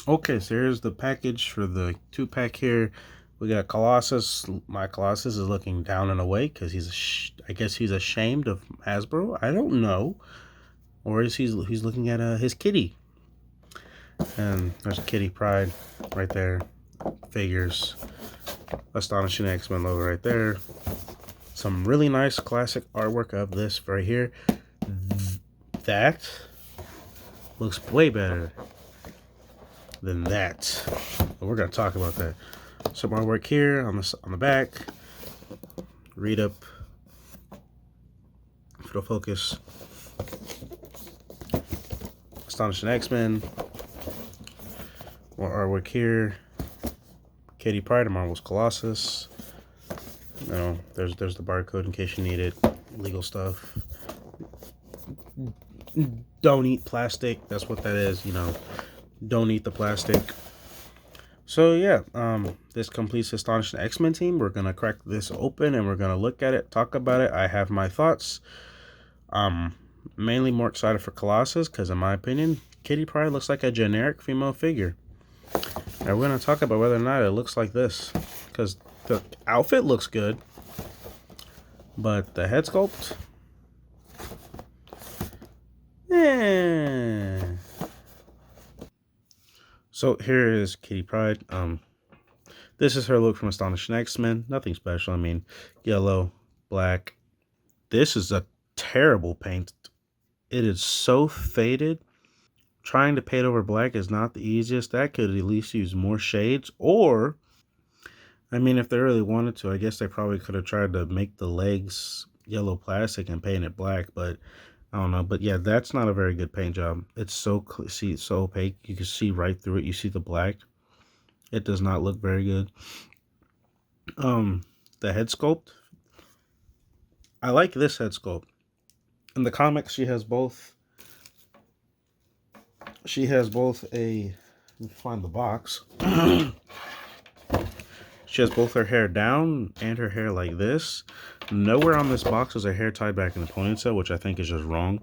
Okay, so here's the package for the 2-pack here. We got Colossus. My Colossus is looking down and away because I guess he's ashamed of Hasbro. I don't know. Or is he's looking at his kitty. And there's a kitty Pryde right there. Figures. Astonishing X-Men logo right there. Some really nice classic artwork of this right here. That looks way better than that. But we're gonna talk about that. Some artwork here on the back. Read up. If it'll focus. Astonishing X-Men. More artwork here. Kitty Pryde of Marvel's Colossus. No, there's the barcode in case you need it. Legal stuff. Don't eat plastic. That's what that is. Don't eat the plastic. So yeah, this completes the Astonishing X-Men team. We're gonna crack this open and we're gonna look at it, talk about it. I have my thoughts. Mainly more excited for Colossus because, in my opinion, Kitty Pryde looks like a generic female figure. And we're gonna talk about whether or not it looks like this because the outfit looks good, but the head sculpt, eh. So here is Kitty Pryde. This is her look from Astonishing X-Men. Nothing special. I mean, yellow, black. This is a terrible paint. It is so faded. Trying to paint over black is not the easiest. That could at least use more shades. Or, I mean, if they really wanted to, I guess they probably could have tried to make the legs yellow plastic and paint it black. But I don't know. But yeah, that's not a very good paint job. It's so it's so opaque. You can see right through it. You see the black. It does not look very good. The head sculpt. I like this head sculpt. In the comics, she has both. She has both a. Let me find the box. She has both her hair down and her hair like this. Nowhere on this box is her hair tied back in a ponytail, which I think is just wrong.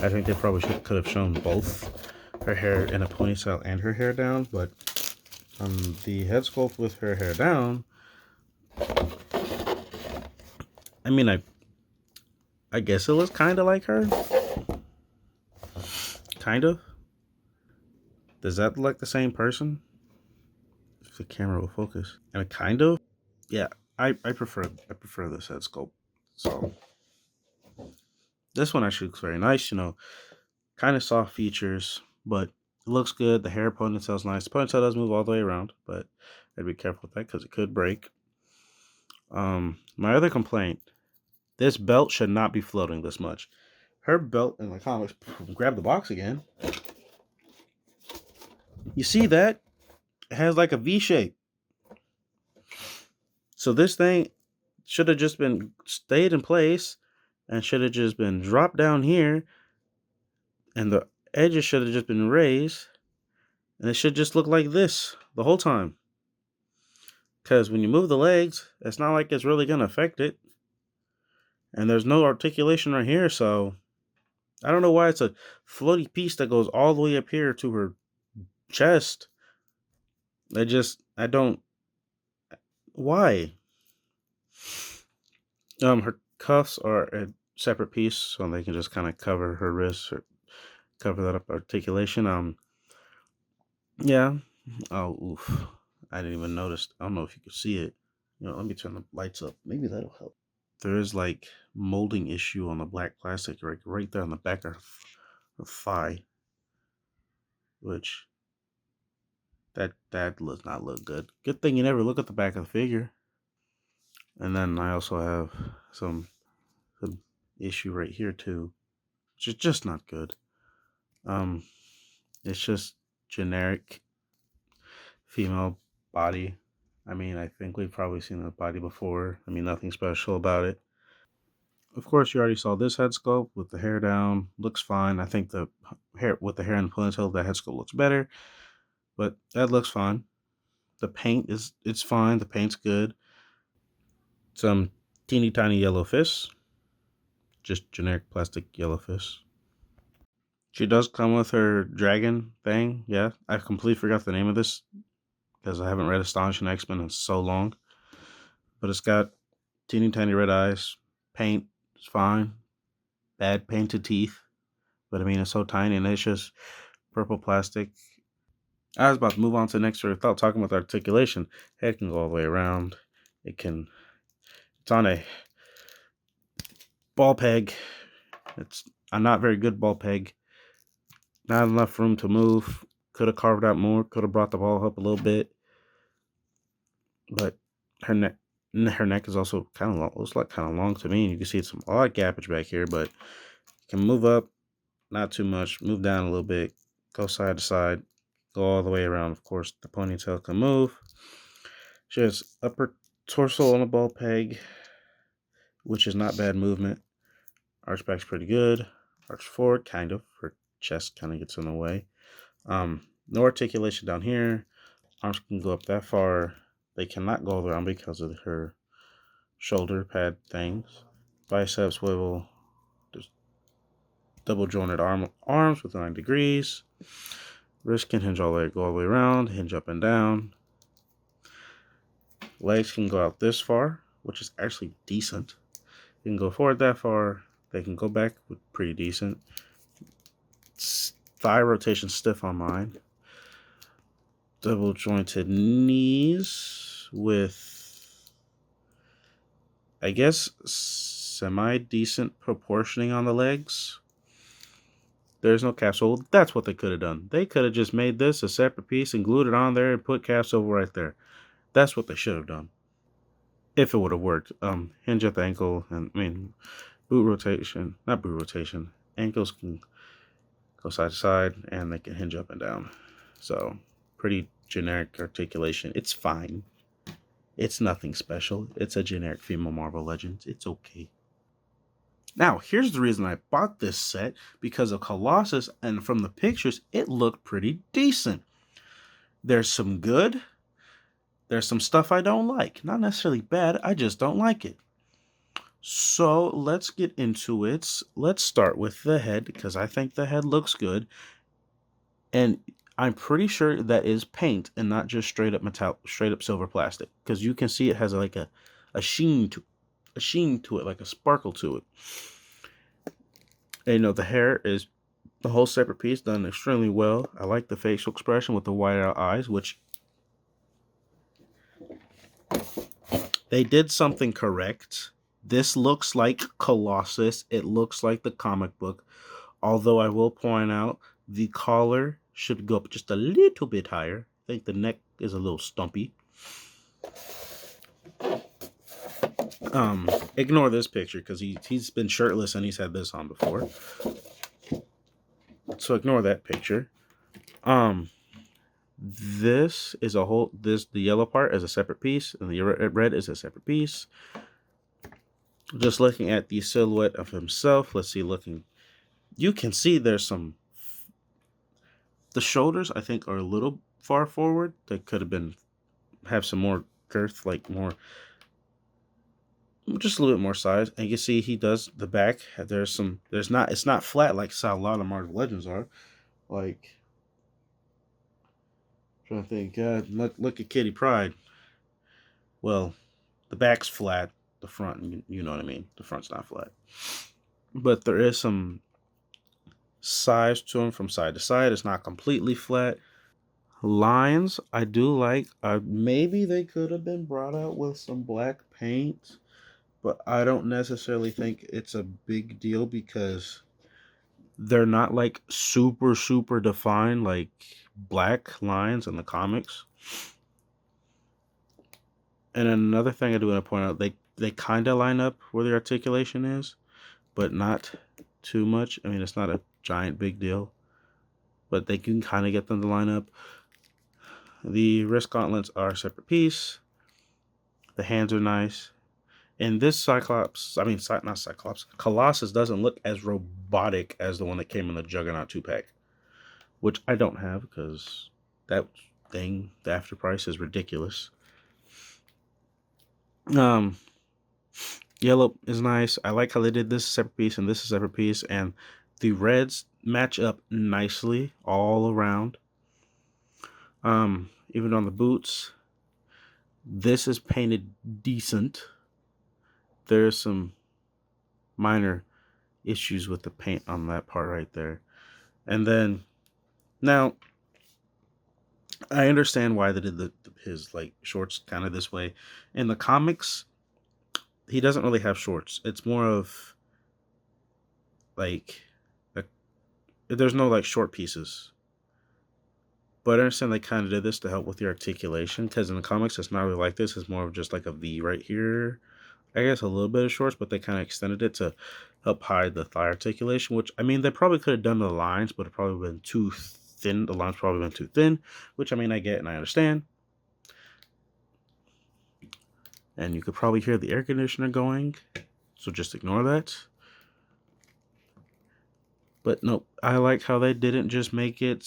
I think they probably could have shown both her hair in a ponytail and her hair down, but on the head sculpt with her hair down, I mean, I guess it looks kind of like her. Kind of. Does that look like the same person? If the camera will focus. And kind of. Yeah, I prefer this head sculpt. So this one actually looks very nice. Kind of soft features, but it looks good. The hair ponytail's nice. The ponytail does move all the way around, but I'd be careful with that because it could break. My other complaint: this belt should not be floating this much. Her belt in the comics. Grab the box again. You see that? It has like a V shape. So this thing should have just been stayed in place and should have just been dropped down here, and the edges should have just been raised, and it should just look like this the whole time. Because when you move the legs, it's not like it's really going to affect it. And there's no articulation right here, so I don't know why it's a floaty piece that goes all the way up here to her chest. I don't, why? Her cuffs are a separate piece, so they can just kind of cover her wrists or cover that up articulation. Yeah. Oh, oof. I didn't even notice. I don't know if you could see it. Let me turn the lights up. Maybe that'll help. There is like molding issue on the black plastic right there on the back of her thigh, which that does not look good. Good thing you never look at the back of the figure. And then I also have some issue right here too, which is just not good. Um, it's just generic female body. I mean, I think we've probably seen the body before. I mean, nothing special about it. Of course, you already saw this head sculpt with the hair down. Looks fine. I think the hair with the hair and the ponytail, the head sculpt looks better, but that looks fine. The paint it's fine. The paint's good. Some teeny tiny yellow fists, just generic plastic yellow fists. She does come with her dragon thing. Yeah, I completely forgot the name of this because I haven't read Astonishing X-Men in so long. But it's got teeny tiny red eyes. Paint is fine. Bad painted teeth. But I mean, it's so tiny and it's just purple plastic. I was about to move on to the next without talking about articulation. Head can go all the way around. It can. It's on a ball peg. It's a not very good ball peg. Not enough room to move. Could have carved out more. Could have brought the ball up a little bit. But her neck is also kind of long. Looks like kind of long to me. You can see it's a lot of gappage back here, but can move up, not too much. Move down a little bit. Go side to side. Go all the way around. Of course, the ponytail can move. She has upper torso on a ball peg, which is not bad movement. Arch back's pretty good. Arch forward, kind of. Her chest kind of gets in the way. No articulation down here. Arms can go up that far. They cannot go around because of her shoulder pad things. Biceps swivel. Just double jointed arms with 9 degrees. Wrist can hinge all the way, go all the way around, hinge up and down. Legs can go out this far, which is actually decent. They can go forward that far. They can go back with pretty decent. Thigh rotation stiff on mine. Double jointed knees with, I guess, semi decent proportioning on the legs. There's no capsule. That's what they could have done. They could have just made this a separate piece and glued it on there and put capsule right there. That's what they should have done. If it would have worked. Hinge at the ankle and boot rotation. Not boot rotation. Ankles can go side to side and they can hinge up and down. So pretty generic articulation. It's fine. It's nothing special. It's a generic female Marvel Legends. It's okay. Now, here's the reason I bought this set, because of Colossus, and from the pictures, it looked pretty decent. There's some good. There's some stuff I don't like. Not necessarily bad, I just don't like it. So let's get into it. Let's start with the head, because I think the head looks good. And I'm pretty sure that is paint and not just straight up silver plastic, because you can see it has like a sheen to it, like a sparkle to it. And the hair is the whole separate piece, done extremely well. I like the facial expression with the wide out eyes, which they did something correct. This looks like Colossus. It looks like the comic book. Although I will point out the collar should go up just a little bit higher. I think the neck is a little stumpy. Ignore this picture because he's been shirtless and he's had this on before. So ignore that picture. This is the yellow part is a separate piece, and the red is a separate piece. Just looking at the silhouette of himself, let's see, you can see there's the shoulders, I think, are a little far forward. They could have some more girth, just a little bit more size. And you can see he does the back. It's not flat like a lot of Marvel Legends are. Like, trying to think, God, look at Kitty Pryde. Well, the back's flat, the front, you know what I mean. The front's not flat. But there is some size to him from side to side. It's not completely flat. Lines, I do like. Maybe they could have been brought out with some black paint, but I don't necessarily think it's a big deal because they're not like super, super defined like black lines in the comics. And another thing I do want to point out, they kind of line up where the articulation is, but not too much. I mean, it's not a giant big deal, but they can kind of get them to line up. The wrist gauntlets are a separate piece. The hands are nice. And this not Cyclops, Colossus doesn't look as robotic as the one that came in the Juggernaut 2-pack, which I don't have because that thing, the after price, is ridiculous. Yellow is nice. I like how they did this separate piece and this is a separate piece, and the reds match up nicely all around. Even on the boots, this is painted decent. There's some minor issues with the paint on that part right there. And then now I understand why they did his like shorts kind of this way. In the comics, he doesn't really have shorts. It's more of like a, there's no like short pieces. But I understand they kind of did this to help with your articulation because in the comics it's not really like this. It's more of just like a V right here. I guess a little bit of shorts, but they kind of extended it to help hide the thigh articulation. Which I mean, they probably could have done the lines, but it probably been too thin. The lines probably been too thin, which I mean I get and I understand. And you could probably hear the air conditioner going, so just ignore that. But nope, I like how they didn't just make it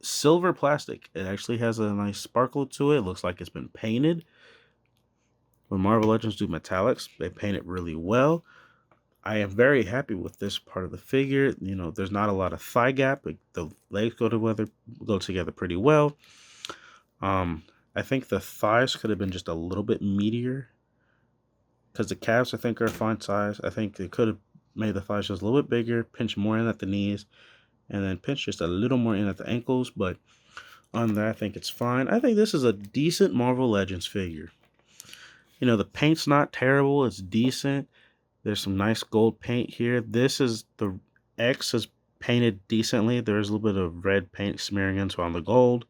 silver plastic. It actually has a nice sparkle to it. It looks like it's been painted. When Marvel Legends do metallics, they paint it really well. I am very happy with this part of the figure. You know, there's not a lot of thigh gap. But the legs go together pretty well. I think the thighs could have been just a little bit meatier because the calves I think are a fine size. I think they could have made the thighs just a little bit bigger, pinch more in at the knees, and then pinch just a little more in at the ankles. But on that, I think it's fine. I think this is a decent Marvel Legends figure. You know, the paint's not terrible. It's decent. There's some nice gold paint here. This is the X is painted decently. There's a little bit of red paint smearing into on the gold.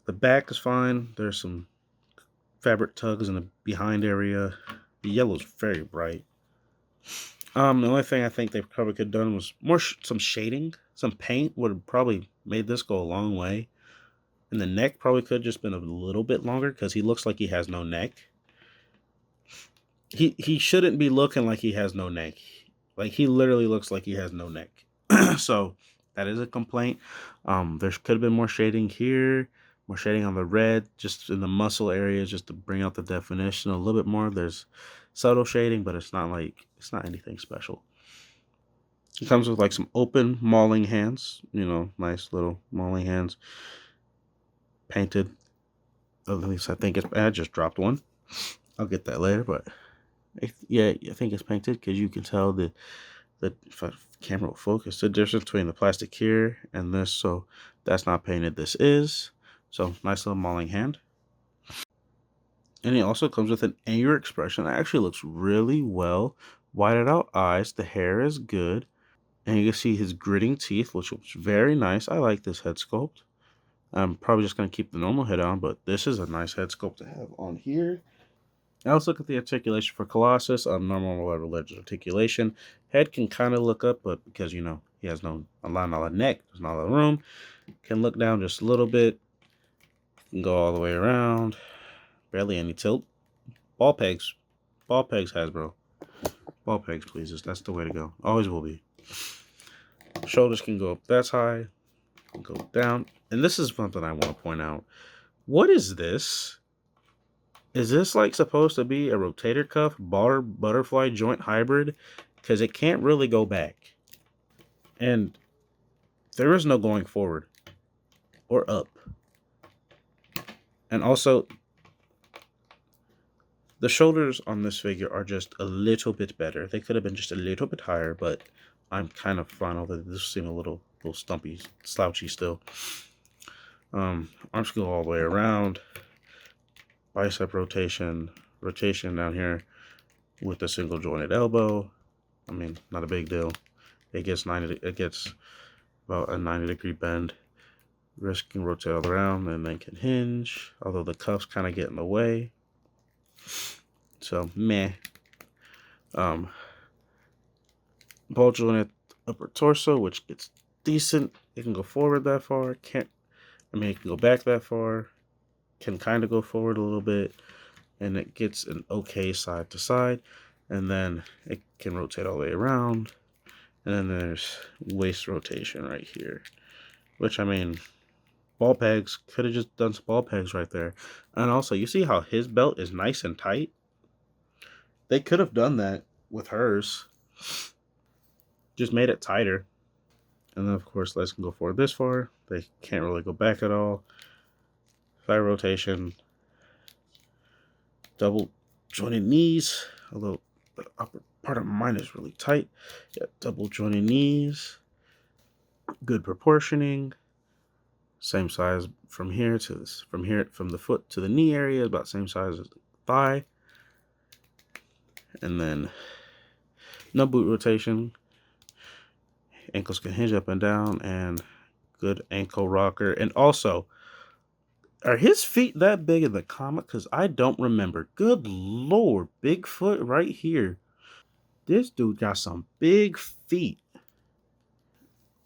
The back is fine. There's some fabric tugs in the behind area. The yellow's very bright. The only thing I think they probably could have done was some shading. Some paint would have probably made this go a long way. And the neck probably could have just been a little bit longer because he looks like he has no neck. He shouldn't be looking like he has no neck. Like he literally looks like he has no neck. So that is a complaint. There could have been more shading here, more shading on the red, just in the muscle areas, just to bring out the definition a little bit more. There's subtle shading, but it's not anything special. It comes with like some open mauling hands, you know, nice little mauling hands, painted. At least I think I just dropped one. I'll get that later, but yeah, I think it's painted because you can tell the if I, camera will focus the difference between the plastic here and this. So that's not painted. This is. So nice little mauling hand. And it also comes with an anger expression that actually looks really well. Whited out eyes. The hair is good. And you can see his gritting teeth, which looks very nice. I like this head sculpt. I'm probably just going to keep the normal head on, but this is a nice head sculpt to have on here. Now let's look at the articulation for Colossus. Normal Legends articulation. Head can kind of look up, but because, you know, he has not a lot of neck, there's not a lot of room. Can look down just a little bit. Can go all the way around. Barely any tilt. Ball pegs. Ball pegs, Hasbro. Ball pegs, please. That's the way to go. Always will be. Shoulders can go up that's high. Can go down. And this is something I want to point out. What is this? Is this like supposed to be a rotator cuff butterfly joint hybrid? Because it can't really go back. And there is no going forward or up. And also, the shoulders on this figure are just a little bit better. They could have been just a little bit higher, but I'm kind of fine with it. This seems a little stumpy, slouchy still. Arms go all the way around. Bicep rotation down here with a single jointed elbow. I mean, not a big deal. It gets about a 90-degree bend. Wrist can rotate all around and then can hinge, although the cuffs kind of get in the way. So meh. Ball jointed upper torso, which gets decent. It can go forward that far. It can go back that far. Can kind of go forward a little bit, and it gets an okay side to side, and then it can rotate all the way around, and then there's waist rotation right here, which I mean, ball pegs, could have just done some ball pegs right there. And also, you see how his belt is nice and tight? They could have done that with hers, just made it tighter. And then, of course, legs can go forward this far. They can't really go back at all. Thigh rotation. Double jointed knees. Although the upper part of mine is really tight. Yeah, double jointed knees. Good proportioning. Same size from here to this. From the foot to the knee area, about same size as the thigh. And then no boot rotation. Ankles can hinge up and down, and good ankle rocker. And also, are his feet that big in the comic? Because I don't remember. Good lord, Bigfoot right here. This dude got some big feet.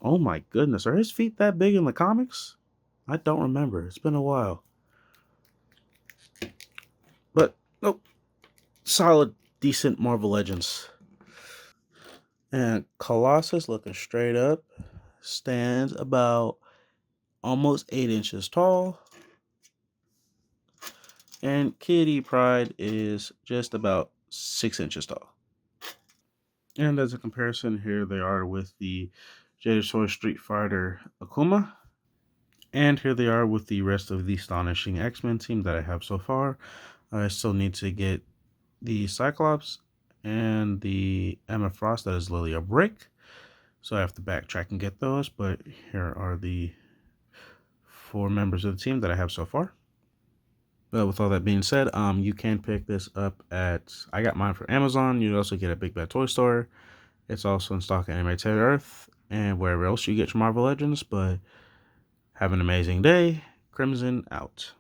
Oh my goodness, are his feet that big in the comics? I don't remember. It's been a while. But nope, solid, decent Marvel Legends. And Colossus, looking straight up, stands about almost 8 inches tall. And Kitty Pryde is just about 6 inches tall. And as a comparison, here they are with the Jada Toy Street Fighter Akuma. And here they are with the rest of the Astonishing X-Men team that I have so far. I still need to get the Cyclops and the Emma Frost, that is Lilia Brick. So I have to backtrack and get those, but here are the 4 members of the team that I have so far. But with all that being said, you can pick this up at, I got mine from Amazon. You can also get a Big Bad Toy Store. It's also in stock at Animated Earth and wherever else you get your Marvel Legends. But have an amazing day. Crimson out.